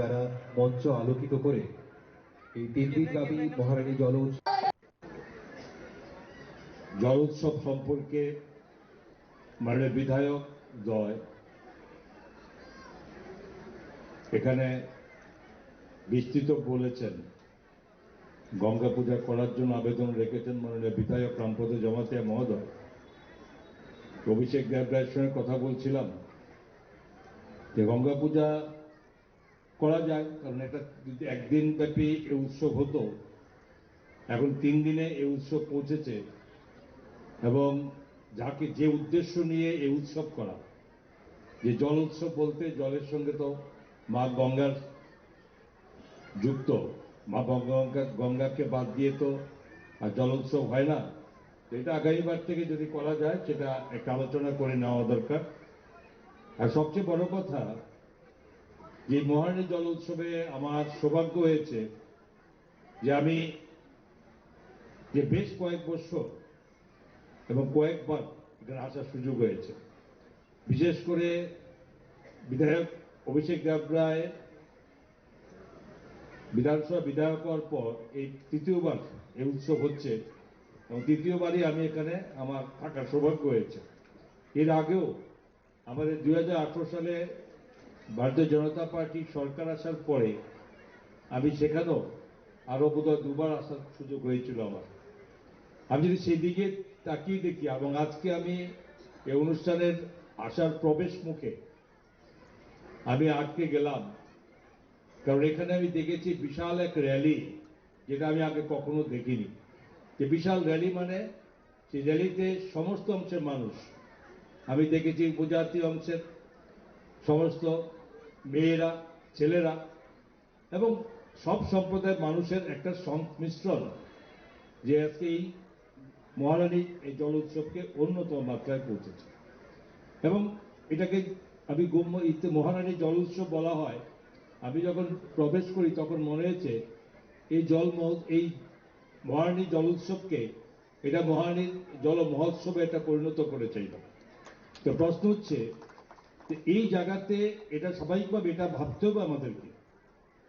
যারা মঞ্চ আলোকিত করে এই 3 দিনব্যাপী মহারানী জল উৎসব সম্পর্কে মাননীয় বিধায়ক দ্বয় এখানে বিস্তৃত বলেছেন। গঙ্গা পূজা করার জন্য আবেদন রেখেছেন মাননীয় বিধায়ক রামপদ জমাতিয়া মহোদয়। অভিষেক দেবরায়ের সঙ্গে কথা বলছিলাম যে গঙ্গা পূজা করা যায়, কারণ এটা যদি একদিন ব্যাপী এই উৎসব হতো, এখন 3 দিনে এই উৎসব পৌঁছেছে এবং যাকে যে উদ্দেশ্য নিয়ে এই উৎসব করা, যে জল উৎসব বলতে জলের সঙ্গে তো মা গঙ্গার যুক্ত, মা গঙ্গাকে বাদ দিয়ে তো আর জল উৎসব হয় না। এটা আগামীবার থেকে যদি করা যায় সেটা একটা আলোচনা করে নেওয়া দরকার। আর সবচেয়ে বড় কথা, যে মহারানী জল উৎসবে আমার সৌভাগ্য হয়েছে যে আমি যে বেশ কয়েক বছর এবং কয়েকবার এখানে আসার সুযোগ হয়েছে। বিশেষ করে বিধায়ক অভিষেক দেবরায় বিধানসভা বিধায়ক হওয়ার পর এই 3য় বার এই উৎসব হচ্ছে এবং 3য়বারই আমি এখানে আমার থাকার সৌভাগ্য হয়েছে। এর আগেও আমাদের 2018 সালে ভারতীয় জনতা পার্টি সরকার আসার পরে আমি সেখানেও আরো বোধহয় 2বার আসার সুযোগ হয়েছিল আমার। আমি যদি সেই দিকে তাকিয়ে দেখি এবং আজকে আমি এই অনুষ্ঠানের আসার প্রবেশ মুখে আমি আটকে গেলাম, কারণ এখানে আমি দেখেছি বিশাল এক র্যালি, যেটা আমি আগে কখনো দেখিনি। যে বিশাল র্যালি মানে সেই র্যালিতে সমস্ত অংশের মানুষ, আমি দেখেছি উপজাতি অংশের সমস্ত মেয়েরা, ছেলেরা এবং সব সম্প্রদায়ের মানুষের একটা সংমিশ্রণ, যে আজকে এই মহারানী এই জল উৎসবকে অন্যতম মাত্রায় পৌঁছেছে। এবং এটাকে আমি মহারানী জল উৎসব বলা হয়। আমি যখন প্রবেশ করি তখন মনে হয়েছে এই মহারানী জল উৎসবকে এটা মহারানীর জল মহোৎসবে এটা পরিণত করে চাইল। তো প্রশ্ন হচ্ছে এই জায়গাতে এটা স্বাভাবিকভাবে এটা ভাবতে হবে আমাদেরকে,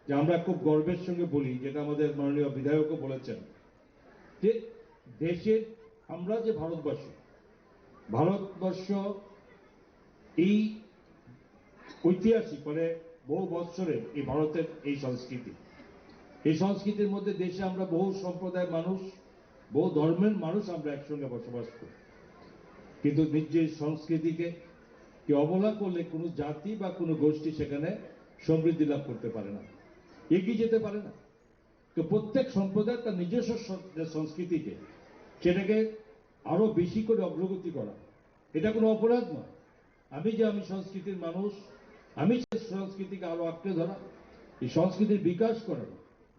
যে আমরা খুব গর্বের সঙ্গে বলি, যেটা আমাদের মাননীয় বিধায়কও বলেছেন, যে দেশের আমরা যে ভারতবর্ষ এই ঐতিহাসিক মানে বহু বৎসরের এই ভারতের এই সংস্কৃতির মধ্যে দেশে আমরা বহু সম্প্রদায়ের মানুষ, বহু ধর্মের মানুষ আমরা একসঙ্গে বসবাস করি। কিন্তু নিজের সংস্কৃতিকে কি অবহেলা করলে কোনো জাতি বা কোনো গোষ্ঠী সেখানে সমৃদ্ধি লাভ করতে পারে না, এগিয়ে যেতে পারে না। তো প্রত্যেক সম্প্রদায় তার নিজস্ব সংস্কৃতিকে সেটাকে আরো বেশি করে অগ্রগতি করা, এটা কোনো অপরাধ নয়। আমি সংস্কৃতির মানুষ, আমি সংস্কৃতিকে আরো আঁকড়ে ধরা, এই সংস্কৃতির বিকাশ করানো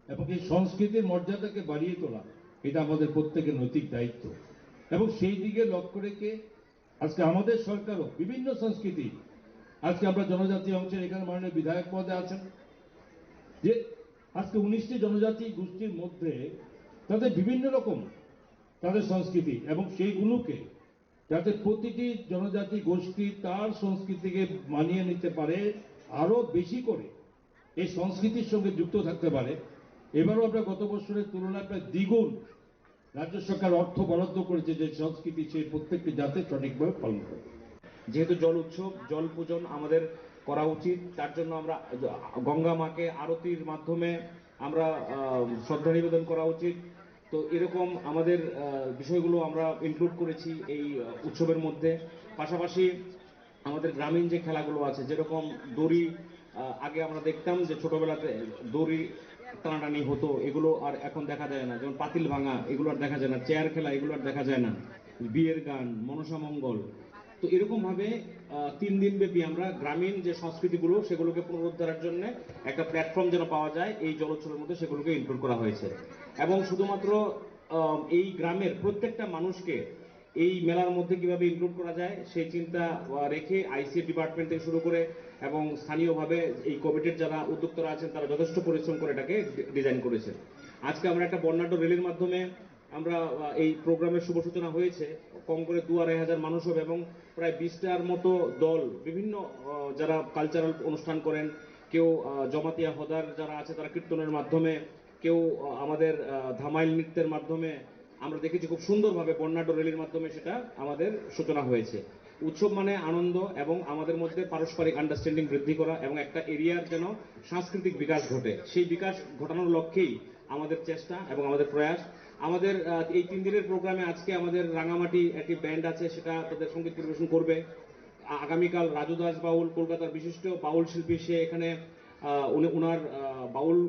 এবং এই সংস্কৃতির মর্যাদাকে বাড়িয়ে তোলা, এটা আমাদের প্রত্যেকের নৈতিক দায়িত্ব। এবং সেই দিকে লক্ষ্য রেখে আজকে আমাদের সরকারও বিভিন্ন সংস্কৃতি, আজকে আমরা জনজাতি অংশের এখানে মাননীয় বিধায়ক পদে আছেন, যে আজকে 19টি জনজাতি গোষ্ঠীর মধ্যে তাদের বিভিন্ন রকম তাদের সংস্কৃতি, এবং সেইগুলোকে যাতে প্রতিটি জনজাতি গোষ্ঠী তার সংস্কৃতিকে মানিয়ে নিতে পারে, আরো বেশি করে এই সংস্কৃতির সঙ্গে যুক্ত থাকতে পারে। এবারও আমরা গত বছরের তুলনায় প্রায় দ্বিগুণ রাজ্য সরকার অর্থ বরাদ্দ করেছে, যে সংস্কৃতি সেই প্রত্যেকটি জাতি সঠিকভাবে পালন করে। যেহেতু জল উৎসব, জল পূজন আমাদের করা উচিত, তার জন্য আমরা গঙ্গা মাকে আরতির মাধ্যমে আমরা শ্রদ্ধা নিবেদন করা উচিত। তো এরকম আমাদের বিষয়গুলো আমরা ইনক্লুড করেছি এই উৎসবের মধ্যে। পাশাপাশি আমাদের গ্রামীণ যে খেলাগুলো আছে, যেরকম দড়ি, আগে আমরা দেখতাম যে ছোটবেলাতে দড়ি টানাটানি হতো, এগুলো আর এখন দেখা যায় না। যেমন পাতিল ভাঙা, এগুলো আর দেখা যায় না। চেয়ার খেলা, এগুলো আর দেখা যায় না। বিয়ের গান, মনসা মঙ্গল। তো এরকম ভাবে 3 দিন ব্যাপী আমরা গ্রামীণ যে সংস্কৃতিগুলো সেগুলোকে পুনরুদ্ধারের জন্য একটা প্ল্যাটফর্ম যেন পাওয়া যায়, এই জলোৎসবের মধ্যে সেগুলোকে ইনক্লুড করা হয়েছে। এবং শুধুমাত্র এই গ্রামের প্রত্যেকটা মানুষকে এই মেলার মধ্যে কিভাবে ইনক্লুড করা যায় সেই চিন্তা রেখে আইসিএফ ডিপার্টমেন্ট থেকে শুরু করে এবং স্থানীয়ভাবে এই কমিটির যারা উদ্যোক্তারা আছেন তারা যথেষ্ট পরিশ্রম করে এটাকে ডিজাইন করেছেন। আজকে আমরা একটা বর্ণাঢ্য র্যালির মাধ্যমে আমরা এই প্রোগ্রামের শুভ সূচনা হয়েছে। কম করে 2-2.5 মানুষ হবে এবং প্রায় 20টার মতো দল বিভিন্ন যারা কালচারাল অনুষ্ঠান করেন, কেউ জমাতিয়া হদার যারা আছে তারা কীর্তনের মাধ্যমে, কেউ আমাদের ধামাইল নৃত্যের মাধ্যমে আমরা দেখেছি খুব সুন্দরভাবে বর্ণাঢ্য র্যালির মাধ্যমে সেটা আমাদের সূচনা হয়েছে। উৎসব মানে আনন্দ এবং আমাদের মধ্যে পারস্পরিক আন্ডারস্ট্যান্ডিং বৃদ্ধি করা এবং একটা এরিয়ার যেন সাংস্কৃতিক বিকাশ ঘটে, সেই বিকাশ ঘটানোর লক্ষ্যেই আমাদের চেষ্টা এবং আমাদের প্রয়াস। আমাদের এই 3 দিনের প্রোগ্রামে আজকে আমাদের রাঙামাটি একটি ব্যান্ড আছে, সেটা তাদের সঙ্গীত পরিবেশন করবে। আগামীকাল রাজু দাস বাউল, কলকাতার বিশিষ্ট বাউল শিল্পী, সে এখানে উনার বাউল